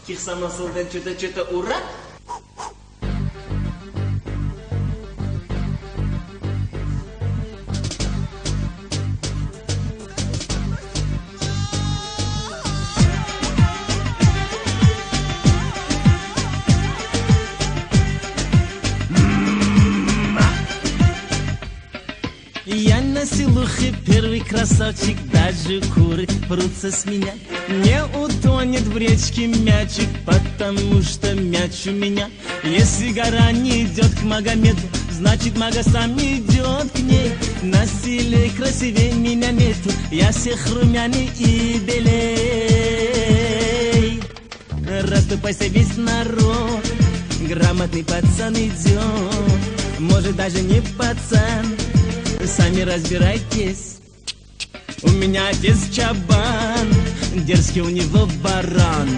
Кирсанасылдан что-то ура. Я на силухе первый красавчик, даже куры прутся с меня. Не утонет в речке мячик, потому что мяч у меня. Если гора не идет к Магомеду, значит Мага сам идет к ней. На силе красивее меня нету, я всех румяный и белей. Расступайся весь народ, грамотный пацан идет. Может даже не пацан, сами разбирайтесь. У меня отец чабан, дерзкий у него баран.